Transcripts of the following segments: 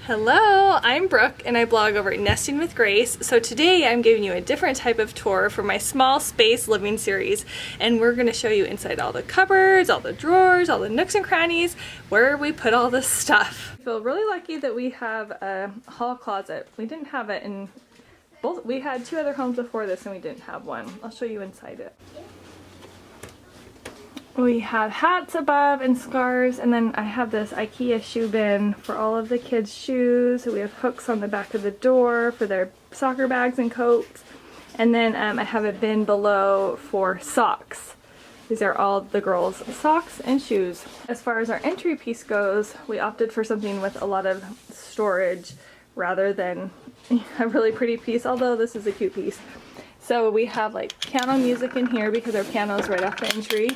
Hello, I'm Brooke and I blog over at Nesting with Grace. So today I'm giving you a different type of tour for my small space living series, and we're going to show you inside all the cupboards, all the drawers, all the nooks and crannies, where we put all this stuff. I feel really lucky that we have a hall closet. We didn't have it in both. We had two other homes before this and we didn't have one. I'll show you inside it. We have hats above and scarves, and then I have this IKEA shoe bin for all of the kids' shoes. So we have hooks on the back of the door for their soccer bags and coats. And then I have a bin below for socks. These are all the girls' socks and shoes. As far as our entry piece goes, we opted for something with a lot of storage rather than a really pretty piece, although this is a cute piece. So we have like piano music in here because our piano is right off the entry.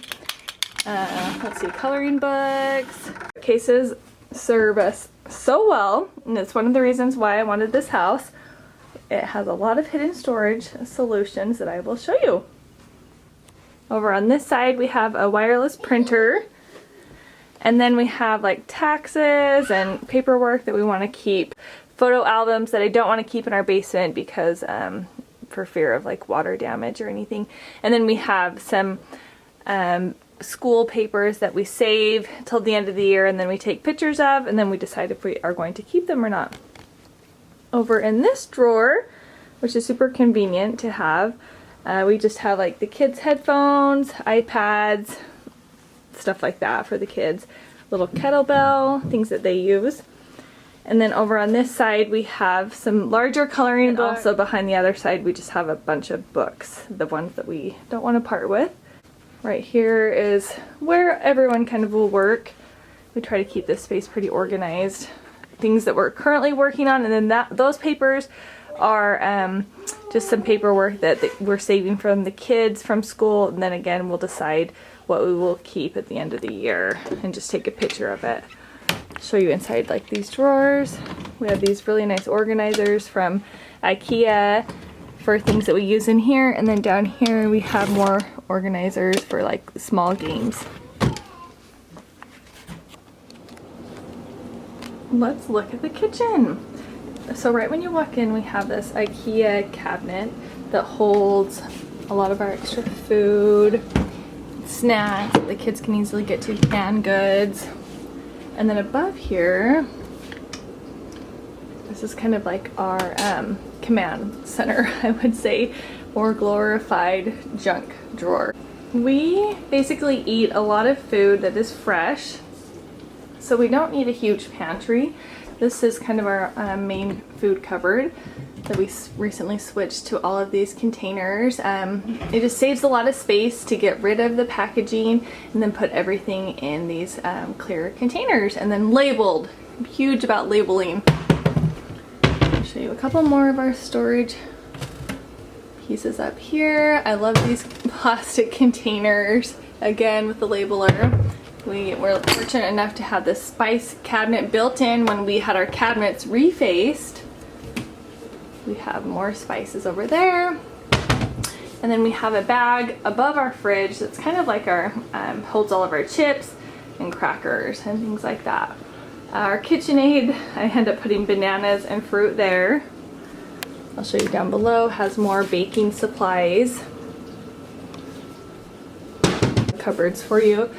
Let's see, coloring books. Cases serve us so well, and it's one of the reasons why I wanted this house. It has a lot of hidden storage solutions that I will show you. Over on this side we have a wireless printer, and then we have like taxes and paperwork that we want to keep. Photo albums that I don't want to keep in our basement because for fear of like water damage or anything. And then we have some school papers that we save till the end of the year and then we take pictures of, and then we decide if we are going to keep them or not. Over in this drawer, which is super convenient to have, we just have like the kids' headphones, iPads, stuff like that for the kids, little kettlebell, things that they use. And then over on this side we have some larger coloring books. Also behind the other side we just have a bunch of books, the ones that we don't want to part with. Right here is where everyone kind of will work. We try to keep this space pretty organized. Things that we're currently working on, and then those papers are just some paperwork that we're saving from the kids from school, and then again we'll decide what we will keep at the end of the year and just take a picture of it. Show you inside like these drawers. We have these really nice organizers from IKEA for things that we use in here, and then down here we have more organizers for like small games. Let's look at the kitchen. So right when you walk in we have this IKEA cabinet that holds a lot of our extra food, snacks that the kids can easily get to, canned goods. And then above here, this is kind of like our command center, I would say, or glorified junk drawer. We basically eat a lot of food that is fresh, so we don't need a huge pantry. This is kind of our main food cupboard that we recently switched to all of these containers. It just saves a lot of space to get rid of the packaging and then put everything in these clear containers, and then labeled. I'm huge about labeling. I'll show you a couple more of our storage pieces up here. I love these plastic containers, again with the labeler. We were fortunate enough to have this spice cabinet built in when we had our cabinets refaced. We have more spices over there. And then we have a bag above our fridge that's kind of like our, holds all of our chips and crackers and things like that. Our KitchenAid, I end up putting bananas and fruit there. I'll show you down below, has more baking supplies. Cupboards for you.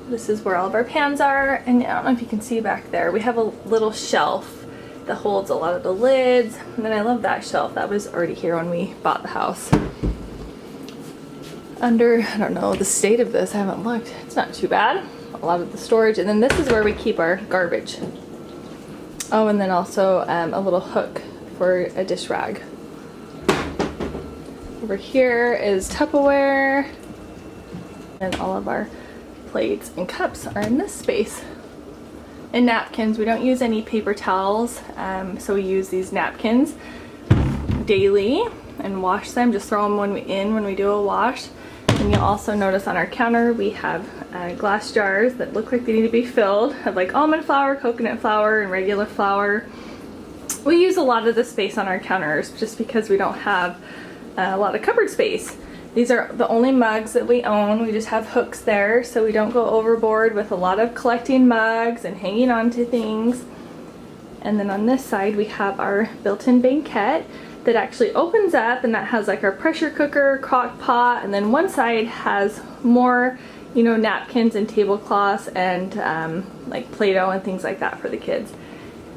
This is where all of our pans are, and I don't know if you can see back there, we have a little shelf that holds a lot of the lids, and then I love that shelf. That was already here when we bought the house. Under, I don't know the state of this, I haven't looked. It's not too bad. A lot of the storage, and then this is where we keep our garbage. Oh, and then also a little hook for a dish rag. Over here is Tupperware, and all of our plates and cups are in this space. And napkins, we don't use any paper towels, so we use these napkins daily and wash them, just throw them when we do a wash. And you'll also notice on our counter we have glass jars that look like they need to be filled, have like almond flour, coconut flour, and regular flour. We use a lot of the space on our counters just because we don't have a lot of cupboard space. These are the only mugs that we own. We just have hooks there so we don't go overboard with a lot of collecting mugs and hanging on to things. And then on this side we have our built-in banquette that actually opens up, and that has like our pressure cooker, crock pot, and then one side has more, you know, napkins and tablecloths and like Play-Doh and things like that for the kids.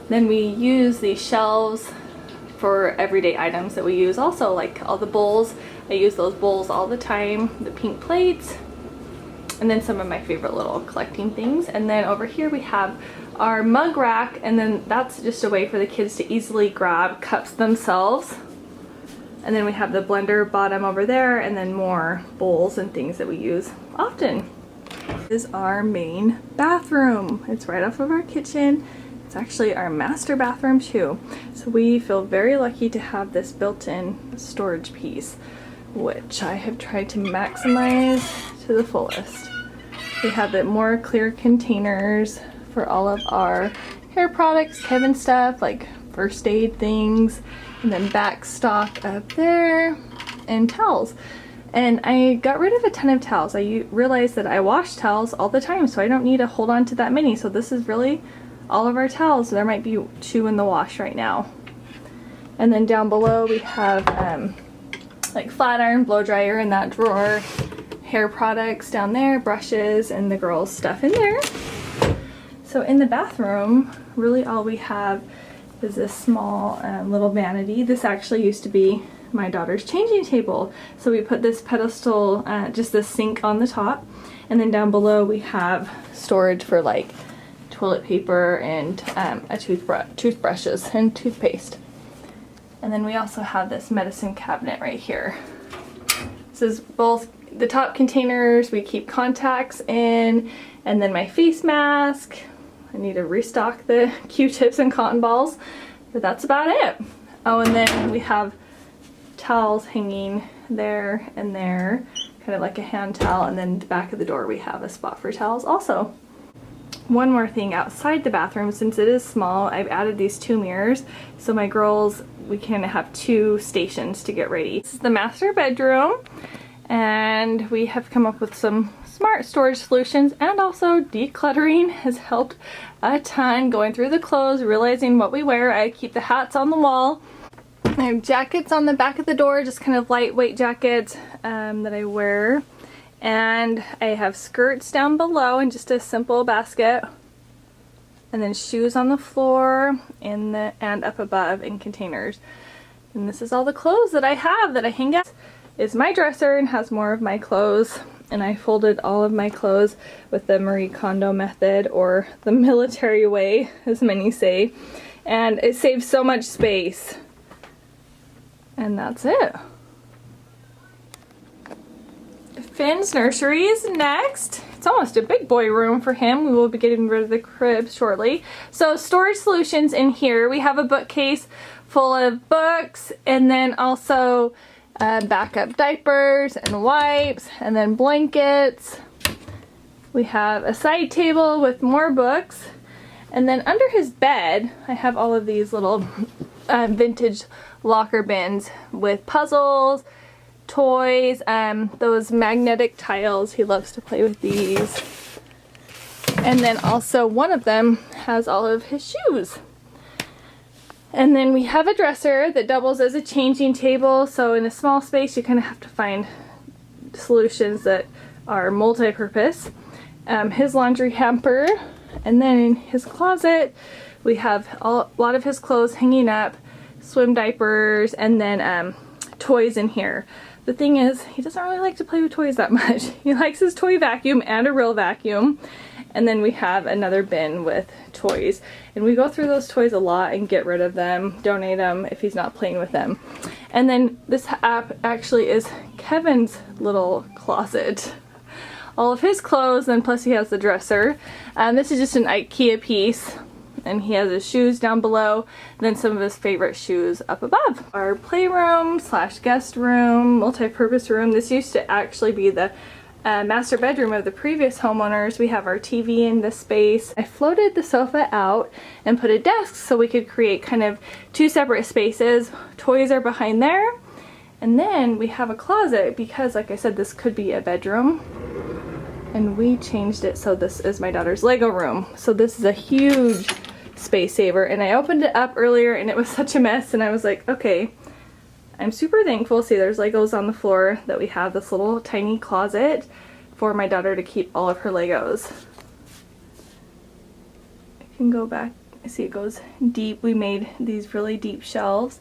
Then we use these shelves for everyday items that we use also, like all the bowls. I use those bowls all the time, the pink plates, and then some of my favorite little collecting things. And then over here we have our mug rack, and then that's just a way for the kids to easily grab cups themselves. And then we have the blender bottom over there, and then more bowls and things that we use often. This is our main bathroom. It's right off of our kitchen. It's actually our master bathroom too. So we feel very lucky to have this built-in storage piece, which I have tried to maximize to the fullest. We have the more clear containers for all of our hair products, Kevin stuff, like first aid things, and then back stock up there, and towels. And I got rid of a ton of towels. I realized that I wash towels all the time, so I don't need to hold on to that many. So this is really all of our towels. There might be 2 in the wash right now. And then down below we have like flat iron, blow dryer in that drawer, hair products down there, brushes, and the girls' stuff in there. So in the bathroom, really all we have is this small little vanity. This actually used to be my daughter's changing table. So we put this pedestal, just this sink on the top, and then down below we have storage for like toilet paper and toothbrushes and toothpaste. And then we also have this medicine cabinet right here. This is both the top containers we keep contacts in, and then my face mask. I need to restock the Q-tips and cotton balls, but that's about it. Oh, and then we have towels hanging there and there, kind of like a hand towel, and then the back of the door we have a spot for towels also. One more thing outside the bathroom, since it is small, I've added these 2 mirrors, so my girls, we can have 2 stations to get ready. This is the master bedroom, and we have come up with some smart storage solutions, and also decluttering has helped a ton. Going through the clothes, realizing what we wear. I keep the hats on the wall. I have jackets on the back of the door, just kind of lightweight jackets that I wear. And I have skirts down below in just a simple basket. And then shoes on the floor and up above in containers. And this is all the clothes that I have that I hang out. Is my dresser and has more of my clothes. And I folded all of my clothes with the Marie Kondo method, or the military way, as many say. And it saves so much space. And that's it. Finn's nursery is next. It's almost a big boy room for him. We will be getting rid of the crib shortly. So storage solutions in here. We have a bookcase full of books, and then also backup diapers and wipes, and then blankets. We have a side table with more books, and then under his bed I have all of these little vintage locker bins with puzzles, toys, those magnetic tiles. He loves to play with these. And then also one of them has all of his shoes. And then we have a dresser that doubles as a changing table, so in a small space you kind of have to find solutions that are multi-purpose. His laundry hamper, and then in his closet we have a lot of his clothes hanging up, swim diapers, and then toys in here. The thing is, he doesn't really like to play with toys that much. He likes his toy vacuum and a real vacuum. And then we have another bin with toys. And we go through those toys a lot and get rid of them, donate them if he's not playing with them. And then this app actually is Kevin's little closet. All of his clothes, and plus he has the dresser. This is just an IKEA piece. And he has his shoes down below, and then some of his favorite shoes up above. Our playroom slash guest room, multi-purpose room. This used to actually be the master bedroom of the previous homeowners. We have our TV in this space. I floated the sofa out and put a desk so we could create kind of 2 separate spaces. Toys are behind there. And then we have a closet because, like I said, this could be a bedroom. And we changed it so this is my daughter's Lego room. So this is a huge space saver. And I opened it up earlier and it was such a mess, and I was like, okay, I'm super thankful. See, there's Legos on the floor that we have this little tiny closet for my daughter to keep all of her Legos. I can go back. See, it goes deep. We made these really deep shelves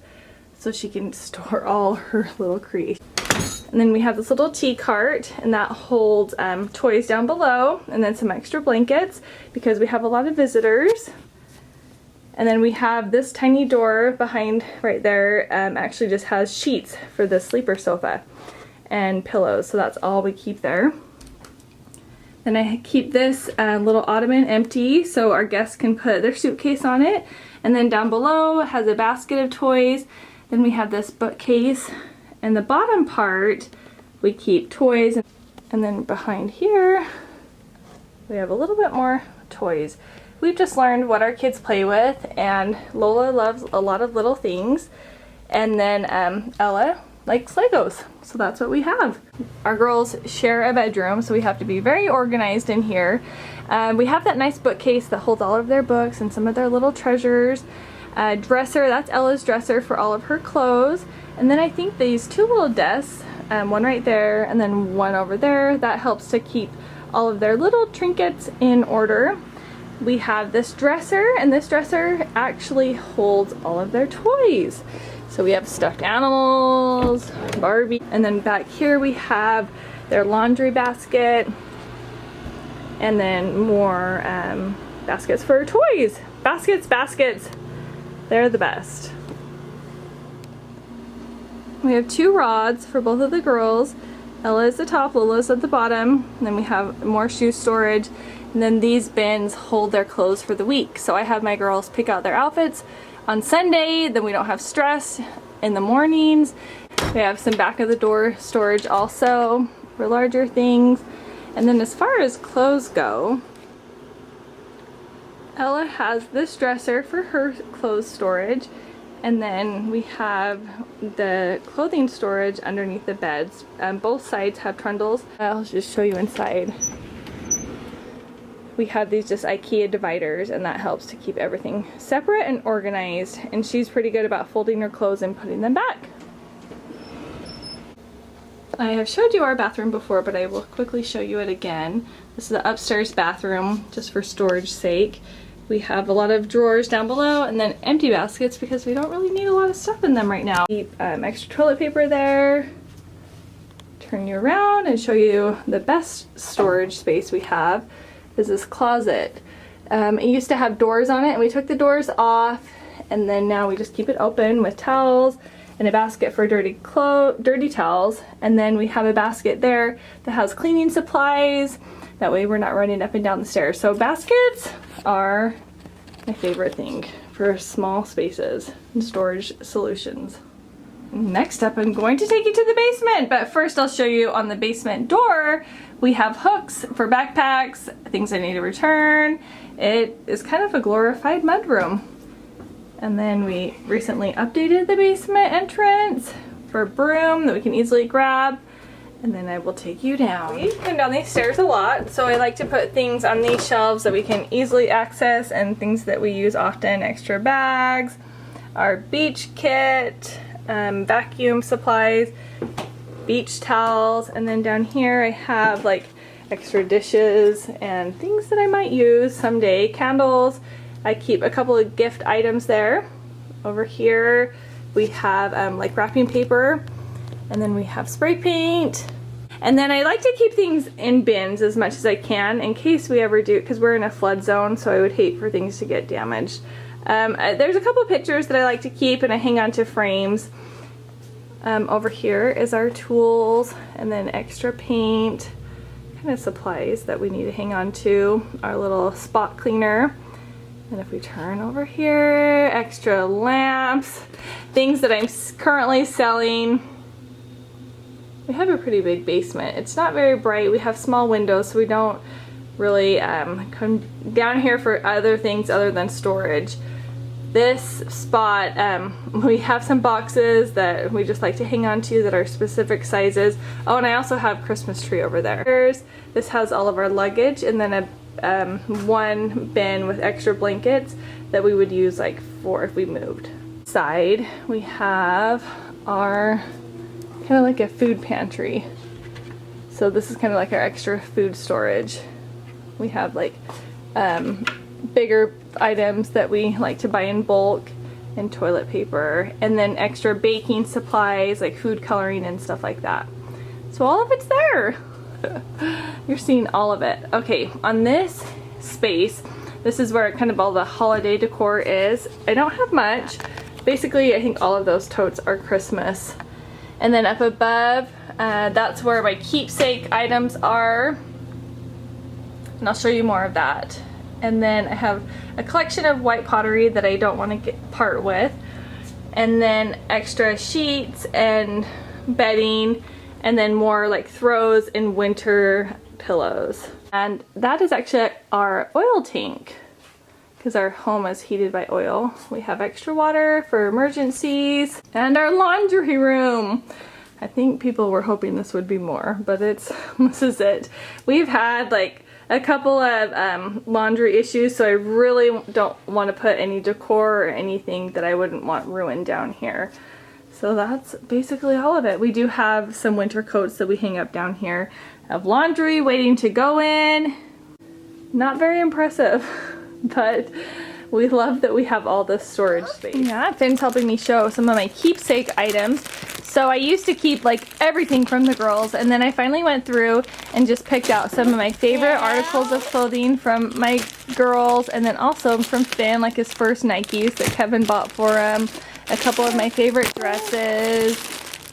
so she can store all her little creations. And then we have this little tea cart, and that holds toys down below, and then some extra blankets because we have a lot of visitors. And then we have this tiny door behind right there, actually just has sheets for the sleeper sofa and pillows, so that's all we keep there. Then I keep this little ottoman empty so our guests can put their suitcase on it. And then down below it has a basket of toys. Then we have this bookcase. And the bottom part, we keep toys. And then behind here, we have a little bit more toys. We've just learned what our kids play with, and Lola loves a lot of little things. And then Ella likes Legos, so that's what we have. Our girls share a bedroom, so we have to be very organized in here. We have that nice bookcase that holds all of their books and some of their little treasures. Dresser, that's Ella's dresser for all of her clothes. And then I think these two little desks, one right there and then one over there, that helps to keep all of their little trinkets in order. We have this dresser, and this dresser actually holds all of their toys. So we have stuffed animals, Barbie, and then back here we have their laundry basket, and then more baskets for toys. Baskets, they're the best. We have two rods for both of the girls. Ella is the top, Lola's at the bottom, and then we have more shoe storage, and then these bins hold their clothes for the week. So I have my girls pick out their outfits on Sunday, then we don't have stress in the mornings. We have some back of the door storage also for larger things. And then as far as clothes go, Ella has this dresser for her clothes storage, and then we have the clothing storage underneath the beds. Both sides have trundles. I'll just show you inside. We have these just IKEA dividers, and that helps to keep everything separate and organized. And she's pretty good about folding her clothes and putting them back. I have showed you our bathroom before, but I will quickly show you it again. This is the upstairs bathroom, just for storage sake. We have a lot of drawers down below, and then empty baskets because we don't really need a lot of stuff in them right now. Keep extra toilet paper there. Turn you around and show you the best storage space we have. Is this closet. It used to have doors on it, and we took the doors off, and then now we just keep it open with towels and a basket for dirty towels, and then we have a basket there that has cleaning supplies. That way we're not running up and down the stairs. So baskets are my favorite thing for small spaces and storage solutions. Next up, I'm going to take you to the basement, but first I'll show you on the basement door. We have hooks for backpacks, things I need to return. It is kind of a glorified mudroom. And then we recently updated the basement entrance for a broom that we can easily grab. And then I will take you down. We come down these stairs a lot, so I like to put things on these shelves that we can easily access and things that we use often. Extra bags, our beach kit, vacuum supplies, beach towels, and then down here I have like extra dishes and things that I might use someday. Candles. I keep a couple of gift items there. Over here we have like wrapping paper, and then we have spray paint. And then I like to keep things in bins as much as I can in case we ever do, because we're in a flood zone, so I would hate for things to get damaged. There's a couple pictures that I like to keep, and I hang on to frames. Over here is our tools, and then extra paint, kind of supplies that we need to hang on to. Our little spot cleaner. And if we turn over here, extra lamps, things that I'm currently selling. We have a pretty big basement. It's not very bright. We have small windows, so we don't really come down here for other things other than storage. This spot, we have some boxes that we just like to hang on to that are specific sizes. Oh, and I also have Christmas tree over there. This has all of our luggage, and then a one bin with extra blankets that we would use like for if we moved. Side, we have our kind of like a food pantry. So this is kind of like our extra food storage. We have like bigger items that we like to buy in bulk, and toilet paper, and then extra baking supplies like food coloring and stuff like that. So all of it's there. You're seeing all of it. Okay, on this space, this is where kind of all the holiday decor is. I don't have much. Basically, I think all of those totes are Christmas. And then up above, that's where my keepsake items are. And I'll show you more of that. And then I have a collection of white pottery that I don't want to part with. And then extra sheets and bedding, and then more like throws and winter pillows. And that is actually our oil tank, because our home is heated by oil. We have extra water for emergencies, and our laundry room. I think people were hoping this would be more, but this is it. We've had like a couple of laundry issues, so I really don't want to put any decor or anything that I wouldn't want ruined down here. So that's basically all of it. We do have some winter coats that we hang up down here. I have laundry waiting to go in. Not very impressive, but we love that we have all this storage space. Yeah, Finn's helping me show some of my keepsake items. So I used to keep like everything from the girls, and then I finally went through and just picked out some of my favorite articles of clothing from my girls, and then also from Finn, like his first Nikes that Kevin bought for him, a couple of my favorite dresses.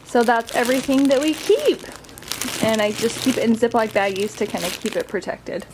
So that's everything that we keep. And I just keep it in Ziploc baggies to kind of keep it protected.